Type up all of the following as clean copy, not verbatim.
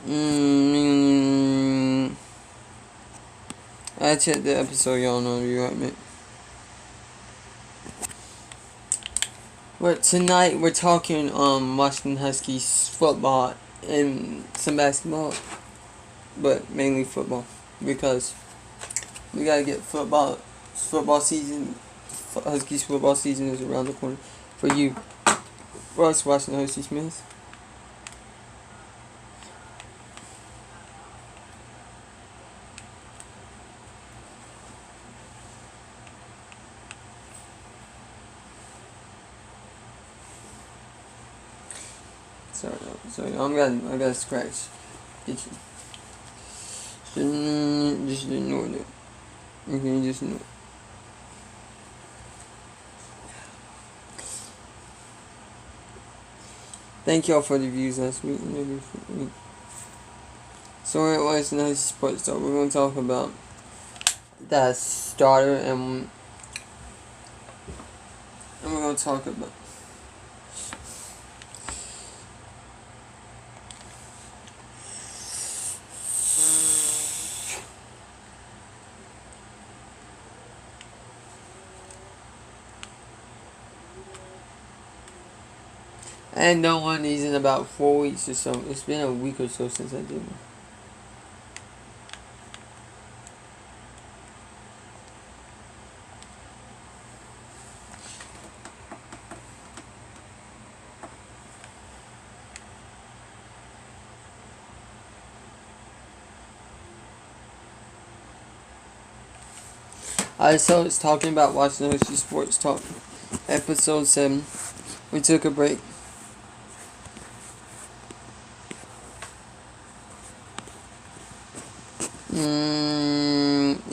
I checked the episode, y'all know you right, man. But tonight we're talking Washington Huskies football and some basketball, but mainly football because we gotta get football season. Huskies football season is around the corner for you. For us, Washington Huskies fans. Sorry, I got a scratch. Just ignore it. Okay, just ignore it. Thank y'all for the views last week. So it was nice sports talk. We're gonna talk about that starter and we're gonna talk about and no one is in about 4 weeks or so. It's been a week or so since I did one. Alright, so it's talking about watching Huskies Sports Talk, episode 7. We took a break.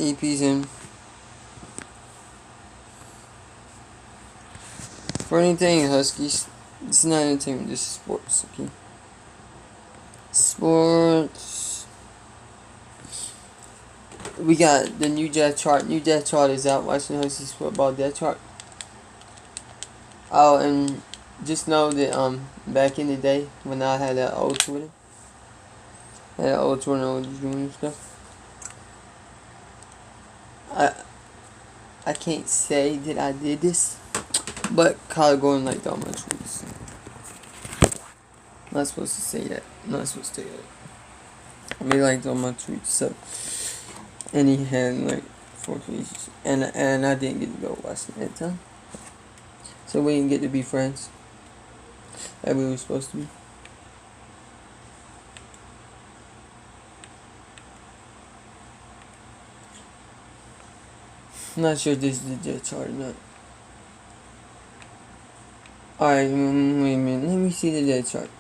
ep7. For anything Huskies, it's not entertainment, this is sports, okay? Sports. We got the new death chart. New death chart is out. Washington Huskies football death chart. Oh, and just know that back in the day when I had that old Twitter, I was doing stuff. I can't say that I did this, but Kyle Gordon liked all my tweets. I'm not supposed to say that. I'm not supposed to say that. But he liked all my tweets, so. And he had like 4 pages. And I didn't get to go watch it that time. So we didn't get to be friends. Like we were supposed to be. I'm not sure if this is the jet chart or not. Alright, wait a minute. Let me see the jet chart.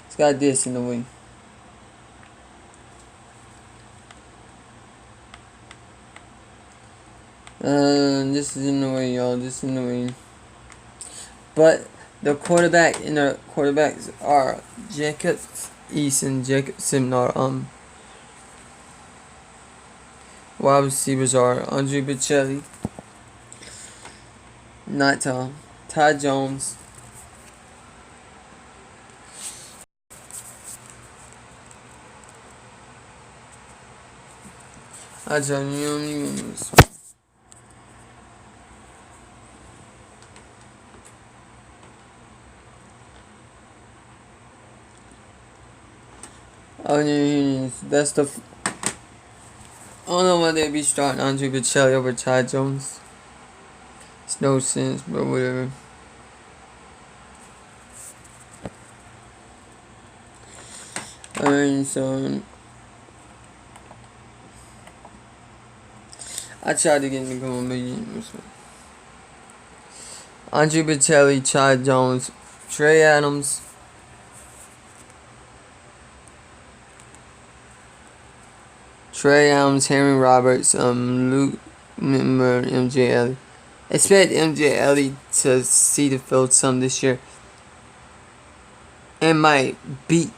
It's got this in the wing. This is in the way, y'all. This is in the way. But the quarterback and the quarterbacks are Jacob Eason, Jacob Simnar. Wide receivers are Andre Bocelli, not Tom, Ty Jones, that's the. I don't know why they'd be starting Andre Bocelli over Ty Jones. It's no sense, but whatever. Alright, so I tried to get him to come on, but he didn't. Andre Bocelli, Ty Jones, Trey Adams, Henry Roberts, Luke Mimmer, MJ Ellie. Expect MJ Ellie to see the field some this year and might beat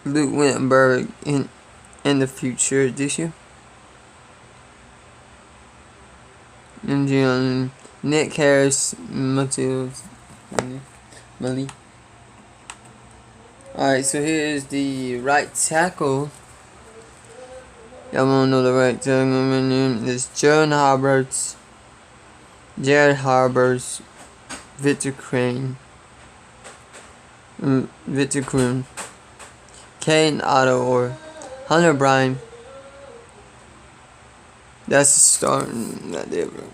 Luke Wittenberg in the future this year. MJ Nick Harris, Matheus, Mali. Alright, so here's the right tackle. Y'all wanna know the right tackle? It's Jared Harbers, Victor Crane, Victor Kroon, Kane Otto or Hunter Bryan. That's the start. Not there, bro.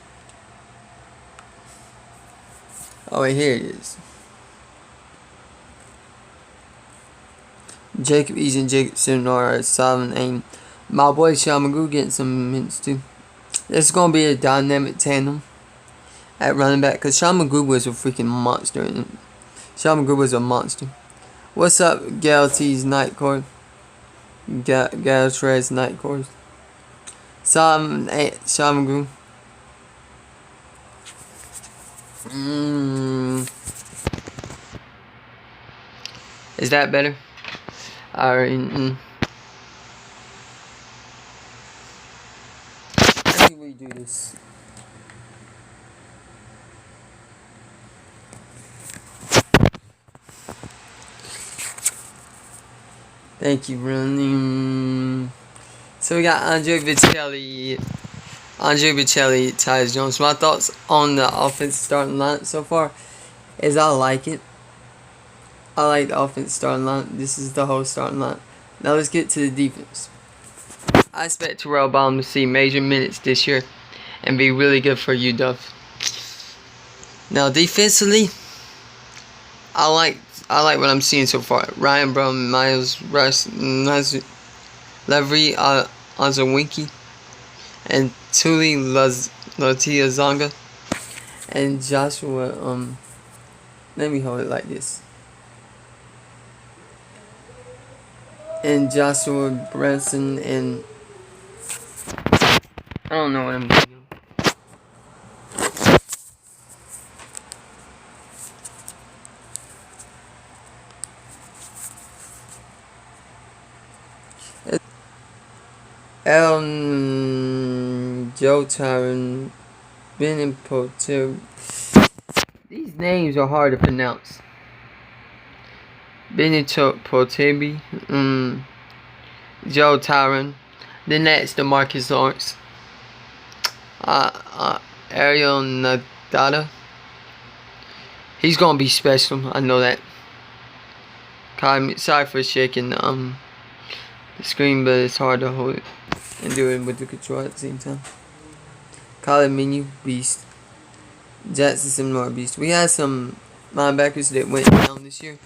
Oh wait, here it is. Jacob Eason, Jacob Sinar, Solomon Aim. My boy Sean McGrew getting some minutes too. It's gonna be a dynamic tandem at running back because Sean McGrew was a freaking monster. Sean McGrew was a monster. What's up, Galaxy's Night Court? Galaxy's Night Court. Sean McGrew. Is that better? Alright. Let me redo this. Thank you, running. So we got Andre Vicelli, Tyus Jones. My thoughts on the offense starting line so far is I like it. I like the offense starting line. This is the whole starting line. Now let's get to the defense. I expect Terrell Baum to see major minutes this year and be really good for UW. Now defensively, I like what I'm seeing so far. Ryan Brown, Miles Rush, Levi Ozawinki, and Tuli Latia Zonga, and Joshua. Let me hold it like this. And Joshua Branson and I don't know what I'm doing. Joe Tyron, Ben and Potter. These names are hard to pronounce. Benito Potebi, Joe Tyron. Then that's DeMarcus Lawrence. Ariel Nadada. He's gonna be special. I know that. Sorry for shaking the screen, but it's hard to hold it and do it with the control at the same time. Colin Menu, beast. Jackson Similar, beast. We had some linebackers that went down this year.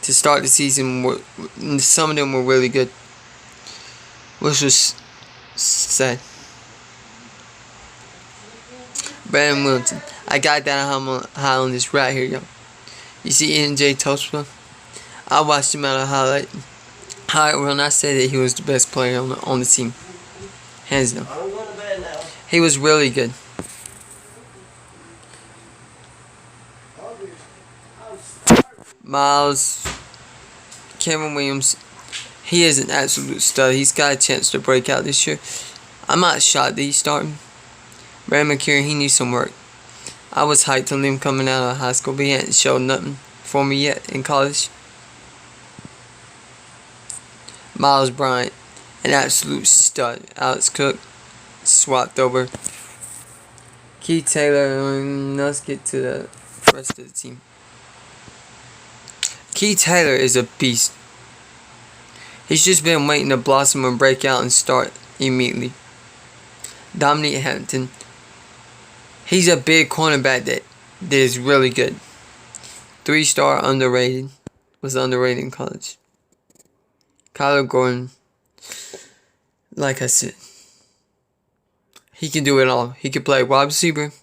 To start the season, some of them were really good, which was sad. Brandon Wilton. I got that high on this right here, yo. You see NJ Tospa? I watched him at a highlight run. I said that he was the best player on the team. Hands down. He was really good. Miles, Cameron Williams, he is an absolute stud. He's got a chance to break out this year. I'm not shocked that he's starting. Brad McCurry, he needs some work. I was hyped on him coming out of high school, but he hadn't showed nothing for me yet in college. Miles Bryant, an absolute stud. Alex Cook, swapped over. Keith Taylor, let's get to the rest of the team. Keith Taylor is a beast. He's just been waiting to blossom and break out and start immediately. Dominic Hampton. He's a big cornerback that is really good. 3-star underrated. Was underrated in college. Kyler Gordon. Like I said. He can do it all. He can play wide receiver,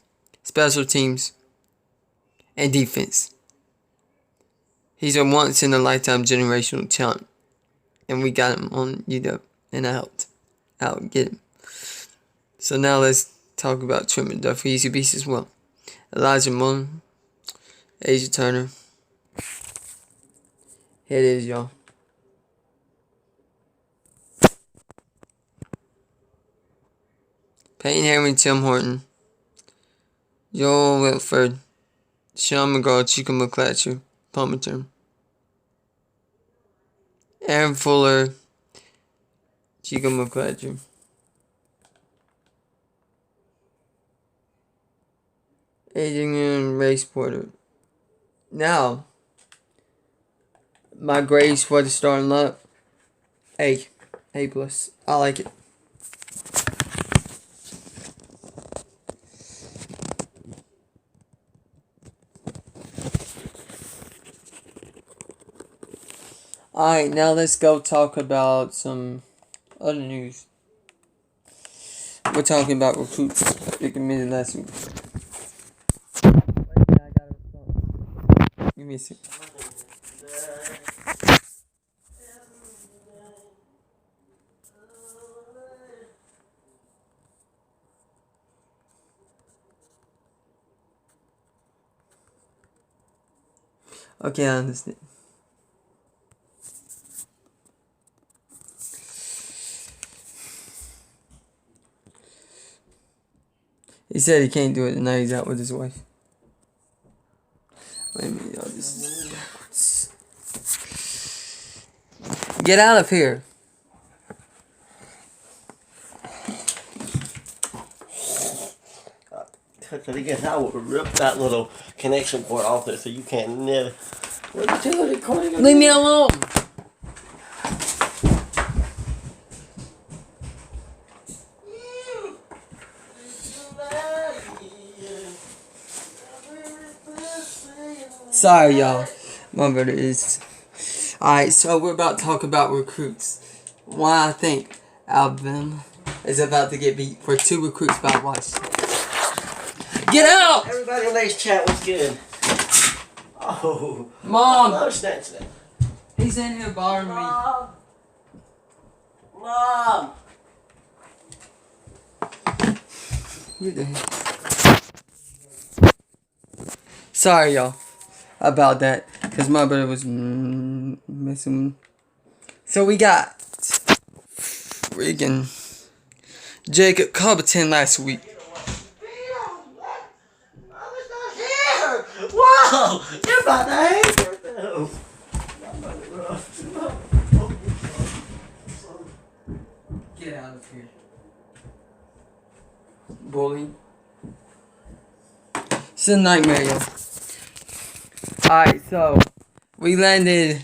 special teams, and defense. He's a once-in-a-lifetime generational talent. And we got him on UW. And I helped out get him. So now let's talk about Trent McDuffie. He's a beast as well. Elijah Mullen. Asia Turner. Here it is, y'all. Peyton Henry, Tim Horton. Joel Whitford. Sean McGraw, Chico McClatcher. Palmerton. Aaron Fuller, Chico McClatcher. Adrian Race Porter. Now, my grades for the starting lineup, A. A plus. I like it. Alright, now let's go talk about some other news. We're talking about recruits we committed last week. Give me a second. Okay, I understand. He said he can't do it tonight. He's out with his wife. Wait a minute, y'all. This is backwards. Get out of here. Because again, I would rip that little connection port off there so you can't never. What are you doing recording? Leave me alone. Sorry, y'all. My brother is. Alright, so we're about to talk about recruits. Why I think Alabama is about to get beat for 2 recruits by Washington. Get out! Everybody on today's chat was good. Oh. Mom! No snatch that. He's in here bothering me. Mom! What the heck? Sorry, y'all, about that, because my brother was messing. So we got freaking Jacob Covington last week. Whoa! You're about to hate yourself. Get out of here. Bully. It's a nightmare, y'all. Alright, so we landed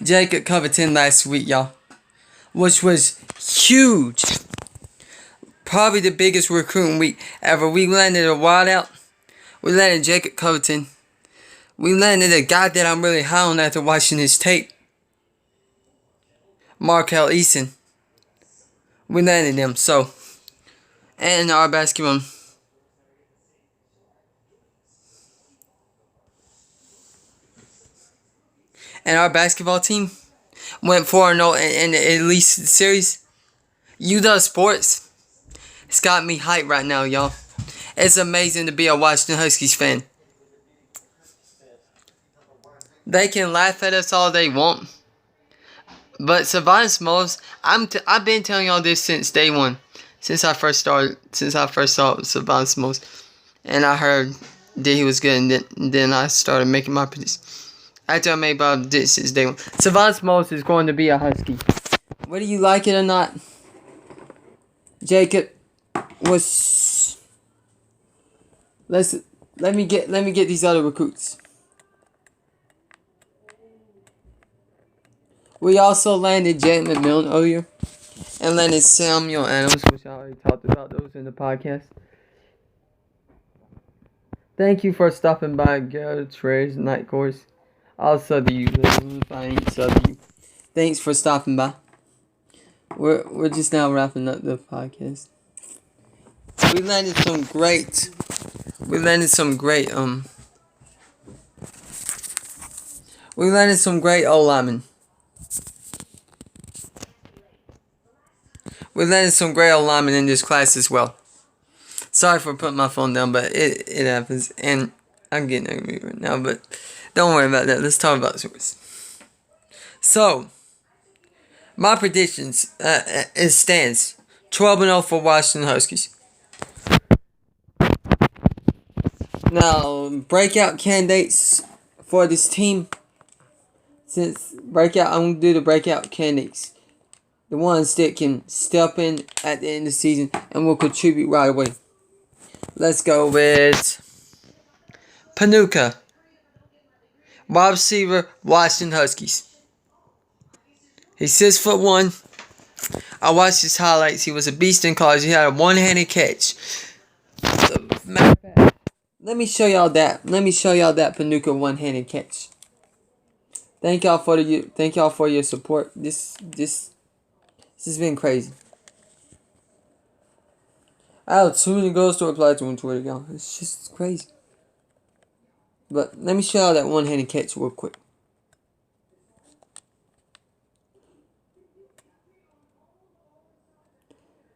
Jacob Covington last week, y'all, which was huge. Probably the biggest recruiting week ever. We landed a wideout. We landed Jacob Covington. We landed a guy that I'm really high on after watching his tape, Markel Eason. We landed him, so. And our basketball. And our basketball team went 4-0 in the Elite Series. UW Sports. It's got me hyped right now, y'all. It's amazing to be a Washington Huskies fan. They can laugh at us all they want. But Savannah Smalls, I've been telling y'all this since day one. Since I first saw Savannah Smalls. And I heard that he was good, and then I started making my predictions. After I made Bob did since day one. Savannah Smalls is going to be a Husky. Whether you like it or not, Jacob was. Let me get these other recruits. We also landed Jay McMillan earlier, and landed Samuel Adams, which I already talked about those in the podcast. Thank you for stopping by, Garrett Trey's Night Course. I'll sub you, if I ain't sub you. Thanks for stopping by. We're just now wrapping up the podcast. We landed some great O-linemen. We landed some great O-linemen in this class as well. Sorry for putting my phone down, but it happens, and I'm getting angry right now, but don't worry about that. Let's talk about sports. So, my predictions, it stands 12-0 for Washington Huskies. Now, breakout candidates for this team. Since breakout, I'm gonna do the breakout candidates. The ones that can step in at the end of the season and will contribute right away. Let's go with Panuka, wide receiver, Washington Huskies. He's 6'1". I watched his highlights. He was a beast in college. He had a one-handed catch. Matter of fact, let me show y'all that. Let me show y'all that Panuka one-handed catch. Thank y'all for your support. This has been crazy. I have too many girls to reply to on Twitter, y'all. It's just crazy. But let me show y'all that one-handed catch real quick.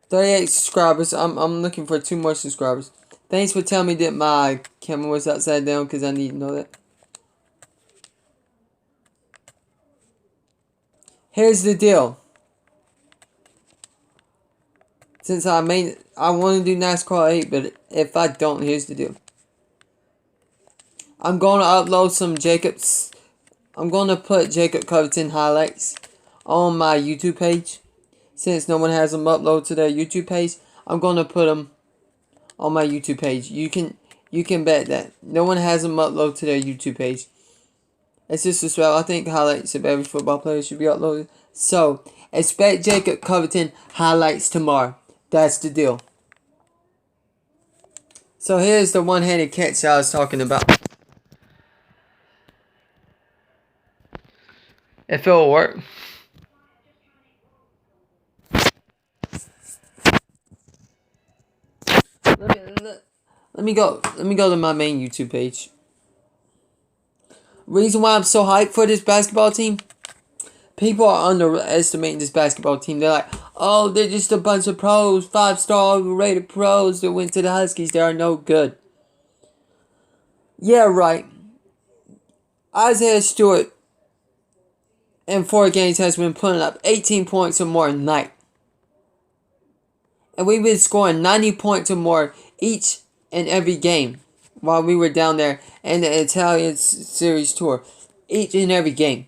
38 subscribers. I'm looking for 2 more subscribers. Thanks for telling me that my camera was upside down, because I need to know that. Here's the deal. Since I want to do NASCAR 8, but if I don't, here's the deal. I'm going to upload some I'm going to put Jacob Covington highlights on my YouTube page. Since no one has them uploaded to their YouTube page, I'm going to put them on my YouTube page. You can bet that no one has them uploaded to their YouTube page. It's just as well. I think highlights of every football player should be uploaded. So expect Jacob Covington highlights tomorrow. That's the deal. So here's the one-handed catch I was talking about. If it'll work. Let me go to my main YouTube page. Reason why I'm so hyped for this basketball team? People are underestimating this basketball team. They're like, oh, they're just a bunch of pros, 5-star rated pros that went to the Huskies. They are no good. Yeah, right. Isaiah Stewart in 4 games has been putting up 18 points or more a night. And we've been scoring 90 points or more each and every game while we were down there in the Italian Series Tour. Each and every game.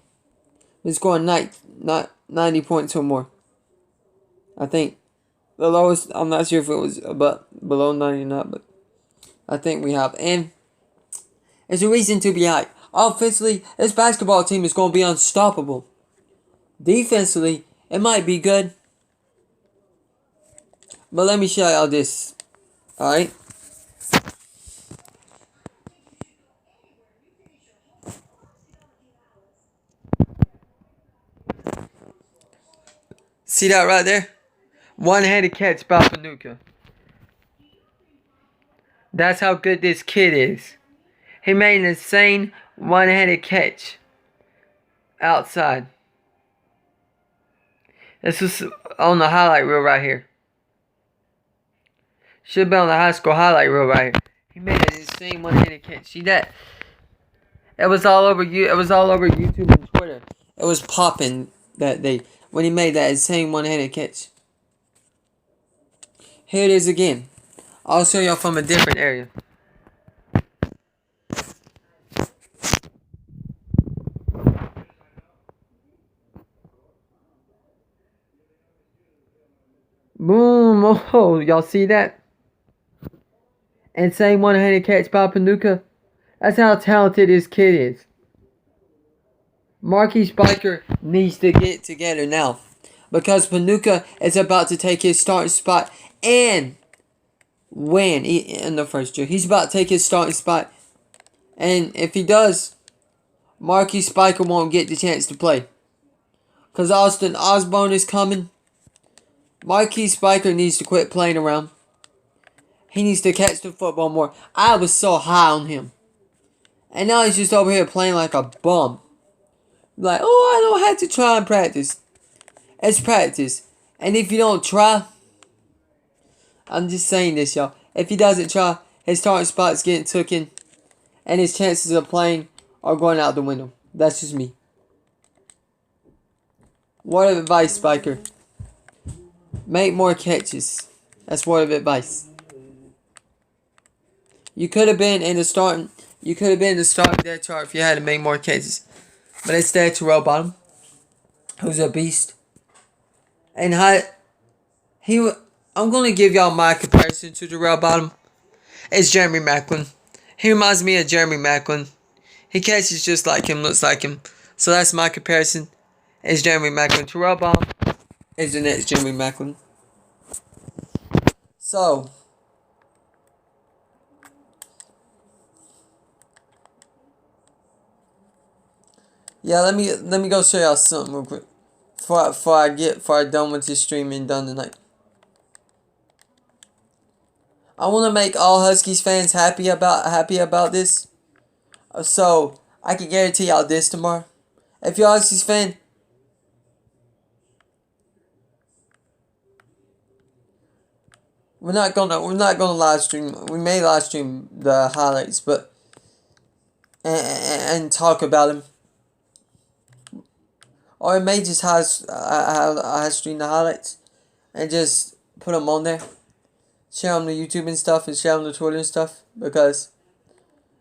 We're scoring 90 points or more. I think the lowest, I'm not sure if it was below 90 or not, but I think we have. And there's a reason to be hyped. Offensively, this basketball team is going to be unstoppable. Defensively, it might be good. But let me show y'all this. Alright? See that right there? One-handed catch by Panuka. That's how good this kid is. He made an insane one-handed catch outside. This was on the highlight reel right here. Should be on the high school highlight reel right here. He made an insane one-handed catch. See that? It was all over YouTube and Twitter. It was popping that day when he made that insane one-handed catch. Here it is again. I'll show y'all from a different area. Boom! Oh, y'all see that? Insane one-handed catch by Panuka. That's how talented this kid is. Marquis Spiker needs to get together now, because Panuka is about to take his starting spot and win in the first year. He's about to take his starting spot, and if he does, Marquis Spiker won't get the chance to play, because Austin Osborne is coming. Marquis Spiker needs to quit playing around. He needs to catch the football more. I was so high on him, and now he's just over here playing like a bum. Like, oh, I don't have to try and practice. It's practice. And if you don't try, I'm just saying this, y'all. If he doesn't try, his starting spot's getting taken, and his chances of playing are going out the window. That's just me. Word of advice, Spiker. Make more catches. That's word of advice. You could have been in the starting depth chart if you had to make more catches. But instead, Terrell Bottom, who's a beast, and I'm gonna give y'all my comparison to Terrell Bottom. It's Jeremy Maclin. He reminds me of Jeremy Maclin. He catches just like him, looks like him. So that's my comparison. It's Jeremy Maclin. Terrell Bottom is the next Jeremy Maclin. So yeah, let me go show y'all something real quick before I done with this streaming done tonight. I want to make all Huskies fans happy about this. So I can guarantee y'all this tomorrow. If you're a Huskies fan, we're not gonna live stream. We may live stream the highlights, but and talk about them. Or it may just have stream the highlights and just put them on there. Share them to YouTube and stuff, and share them to Twitter and stuff, because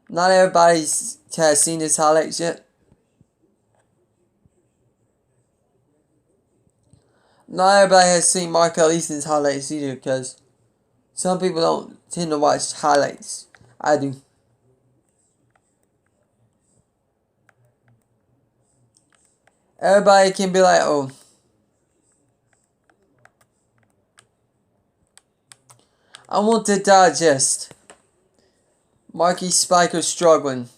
not everybody has seen his highlights yet. Not everybody has seen Markel Easton's highlights either, because some people don't tend to watch highlights. I do. Everybody can be like, oh, I want to digest Marky Spiker struggling.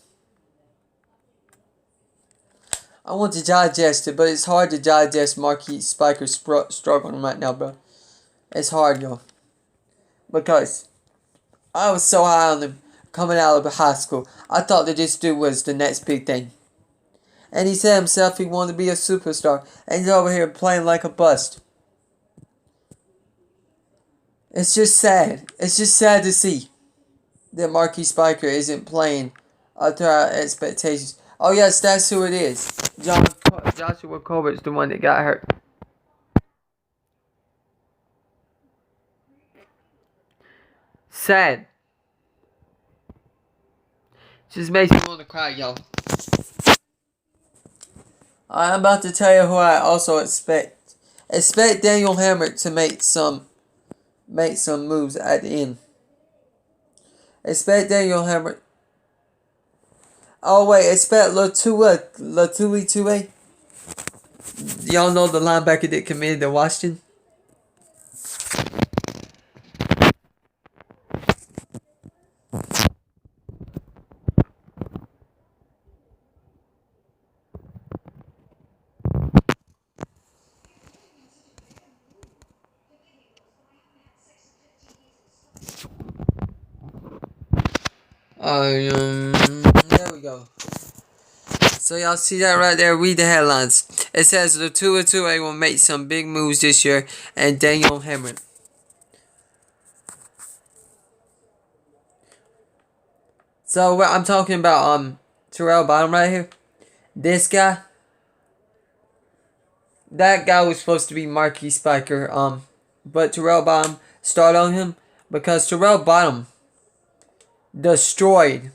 I want to digest it, but it's hard to digest Marky Spiker struggling right now, bro. It's hard, yo. Because I was so high on him coming out of high school. I thought that this dude was the next big thing. And he said himself he wanted to be a superstar. And he's over here playing like a bust. It's just sad. It's just sad to see that Marky Spiker isn't playing up to our expectations. Oh yes, that's who it is. Joshua Colbert's the one that got hurt. Sad. Just makes me want to cry, y'all. I'm about to tell you who I also expect. Expect Daniel Hammer to make some moves at the end. Expect Daniel Hammer. Oh wait, expect Latuli Tue. Y'all know the linebacker that committed to Washington? There we go. So y'all see that right there? Read the headlines. It says the Tua will make some big moves this year, and Daniel Hammer. So I'm talking about Terrell Bottom right here. This guy. That guy was supposed to be Marky Spiker. But Terrell Bottom started on him because Terrell Bottom destroyed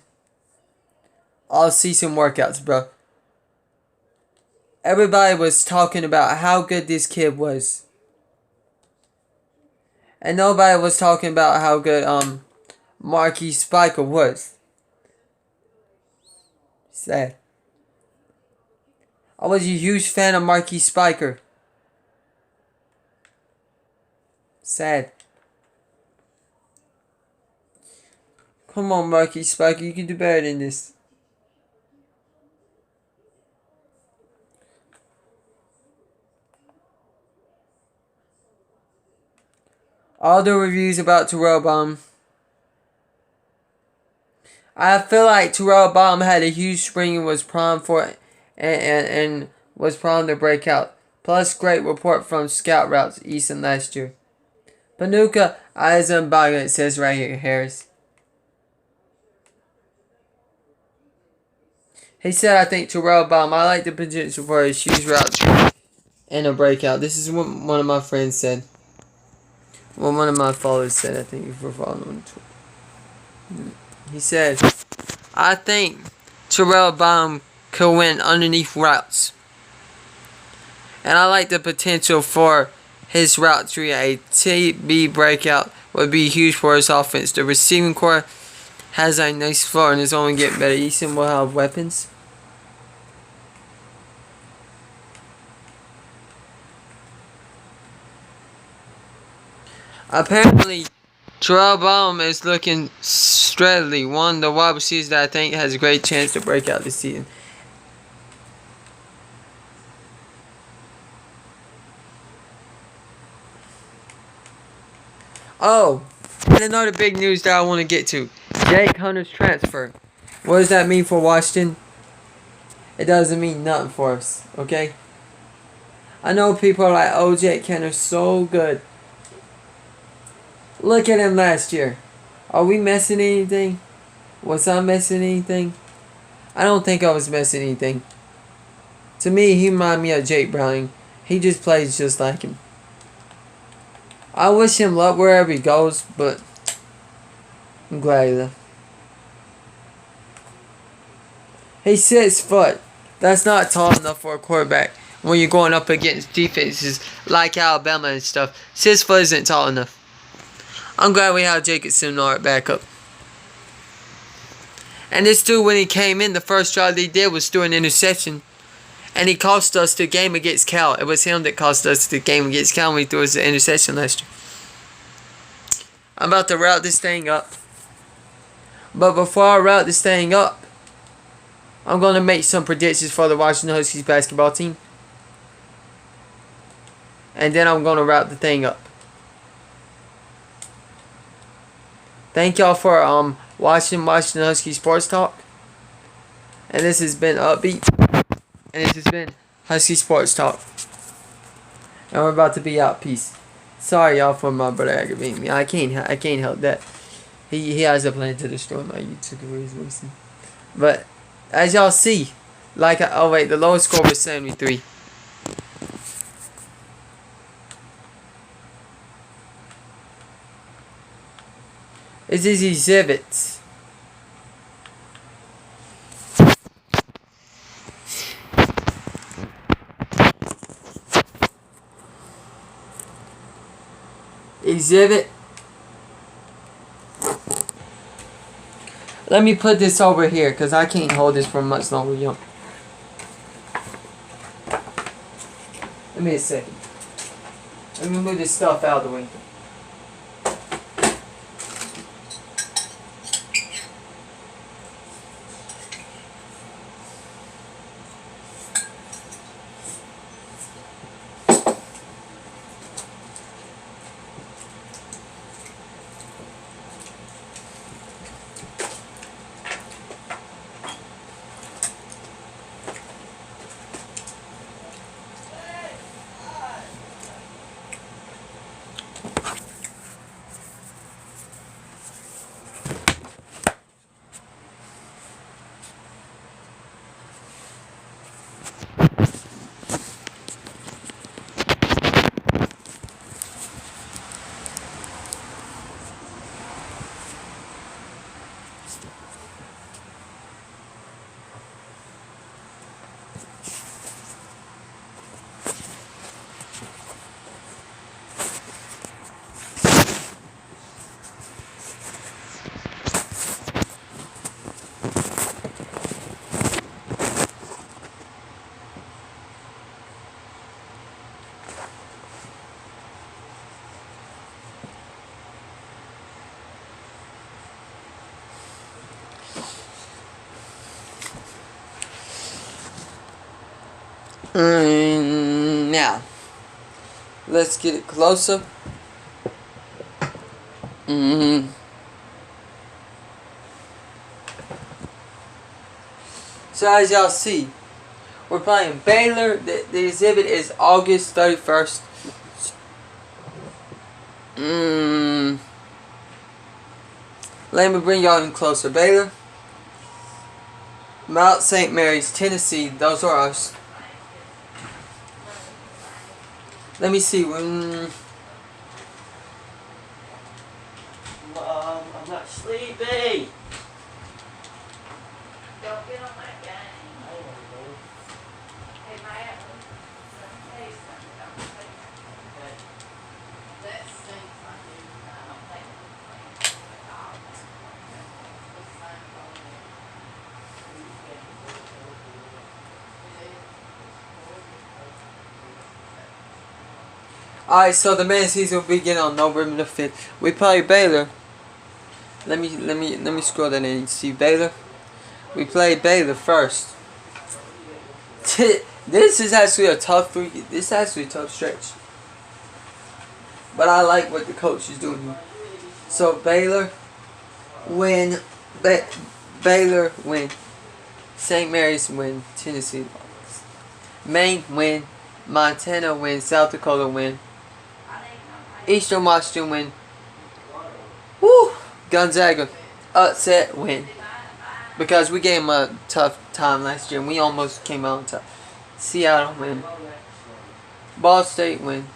all season workouts, bro. Everybody was talking about how good this kid was. And nobody was talking about how good Marky Spiker was. Sad. I was a huge fan of Marky Spiker. Sad. Come on, Marky Spiker, you can do better than this. All the reviews about Terrell Bottom. I feel like Terrell Bottom had a huge spring and was primed for it, and was primed to break out. Plus, great report from Scout Routes Easton last year. Panuka Eisenbaga, it says right here, Harris. He said, I think Terrell Bottom, I like the potential for his huge route and a breakout. This is what one of my friends said. Well, one of my followers said, I think if we're following on Twitter. He said, I think Terrell Bottom could win underneath routes. And I like the potential for his route tree. A TB breakout would be huge for his offense. The receiving core has a nice floor and is only getting better. Easton will have weapons. Apparently, Terrell Baum is looking steadily. One of the wide receivers that I think has a great chance to break out this season. Oh, and another big news that I want to get to. Jake Hunter's transfer. What does that mean for Washington? It doesn't mean nothing for us, okay? I know people are like, oh, Jake Hunter's so good. Look at him last year. Are we missing anything? Was I missing anything? I don't think I was missing anything. To me, he reminded me of Jake Browning. He just plays just like him. I wish him luck wherever he goes, but I'm glad he left. He's 6 foot. That's not tall enough for a quarterback when you're going up against defenses like Alabama and stuff. 6 foot isn't tall enough. I'm glad we have Jacob Simnard back up. And this dude, when he came in, the first job he did was throw an interception. And he cost us the game against Cal. It was him that cost us the game against Cal when he threw us the interception last year. I'm about to route this thing up. But before I route this thing up, I'm going to make some predictions for the Washington Huskies basketball team. And then I'm going to route the thing up. Thank y'all for watching Washington Huskies Sports Talk. And this has been Upbeat. And this has been Husky Sports Talk. And we're about to be out. Peace. Sorry y'all for my brother aggravating me. I can't help that. He has a plan to destroy my YouTube career. But as y'all see, the lowest score was 73. It's these exhibits. Exhibit. Let me put this over here because I can't hold this for much longer, yo. Give me a second. Let me move this stuff out of the way. Now, let's get it closer. So as y'all see, we're playing Baylor. The exhibit is August 31st. Let me bring y'all in closer. Baylor, Mount St. Mary's, Tennessee. Those are us. Let me see. I'm not sleepy. Don't get on my game. Alright, so the main season will begin on November the 5th. We play Baylor. Let me scroll that in and see Baylor. We play Baylor first. This is actually a tough this is actually a tough stretch. But I like what the coach is doing here. So Baylor win, Baylor win, St. Mary's win, Tennessee lost, Maine win, Montana win, South Dakota win, Eastern Washington win, woo, Gonzaga upset win. Because we gave them a tough time last year and we almost came out on top. Seattle win, Ball State win.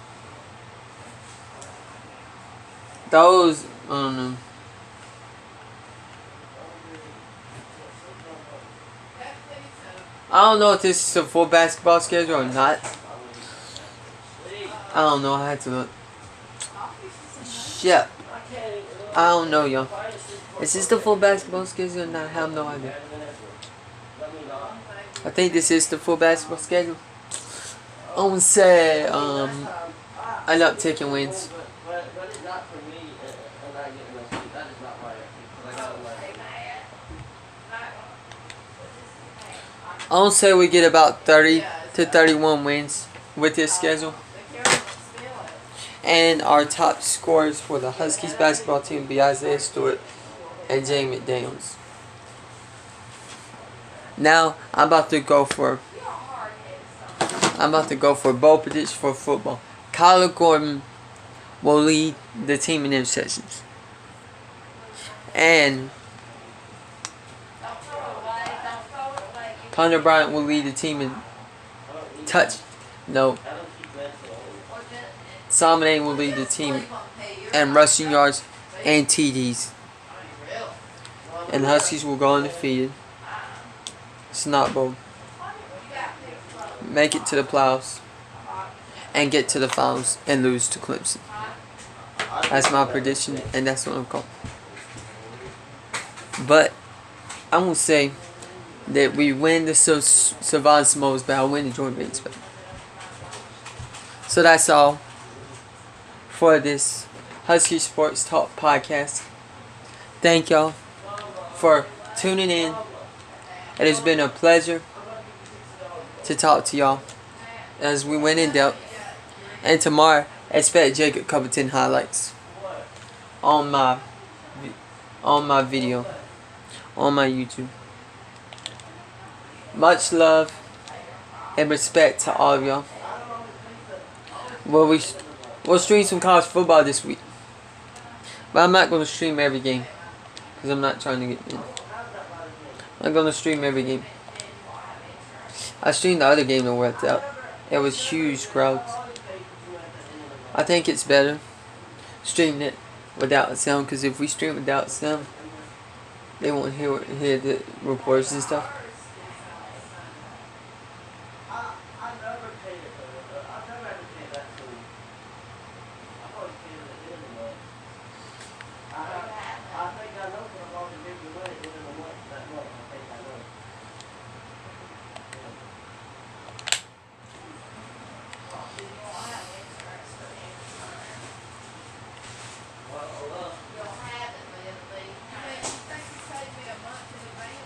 Those, I don't know. I don't know if this is a full basketball schedule or not. I don't know. I had to look. Shit. I don't know, y'all. Is this the full basketball schedule or not? I have no idea. I think this is the full basketball schedule. I would say an uptick in wins. I would say we get about 30 to 31 wins with this schedule. And our top scorers for the Huskies basketball team will be Isaiah Stewart and Jay McDaniels. Now I'm about to go for bowl prediction for football. Kyler Gordon will lead the team in interceptions. And Connor Bryant will lead the team in Salmonane will lead the team in rushing yards and TDs. And the Huskies will go undefeated. It's not bold. Make it to the playoffs. And get to the finals and lose to Clemson. That's my prediction and that's what I'm calling. But I won't say that we win the Savon Smolls battle, win the Jordan Bates battle. So that's all for this Husky Sports Talk podcast. Thank y'all for tuning in. It has been a pleasure to talk to y'all as we went in depth. And tomorrow, expect Jacob Covington highlights on my video on my YouTube. Much love and respect to all of y'all. We'll stream some college football this week. But I'm not going to stream every game. Because I'm not trying to get in. I'm going to stream every game. I streamed the other game that worked out. It was huge crowds. I think it's better streaming it without sound. Because if we stream without sound, they won't hear the reports and stuff.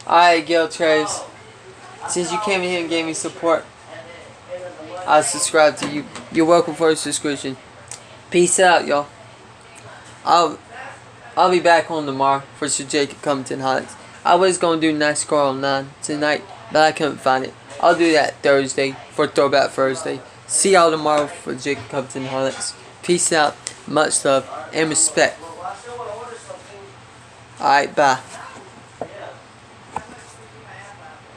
Alright, Gil Trace. Since you came in here and gave me support, I'll subscribe to you. You're welcome for a subscription. Peace out, y'all. I'll be back on tomorrow for Sir Jacob Covington highlights. I was gonna do NASCAR on 9 tonight, but I couldn't find it. I'll do that Thursday for Throwback Thursday. See y'all tomorrow for Jacob Covington highlights. Peace out, much love, and respect. Alright, bye.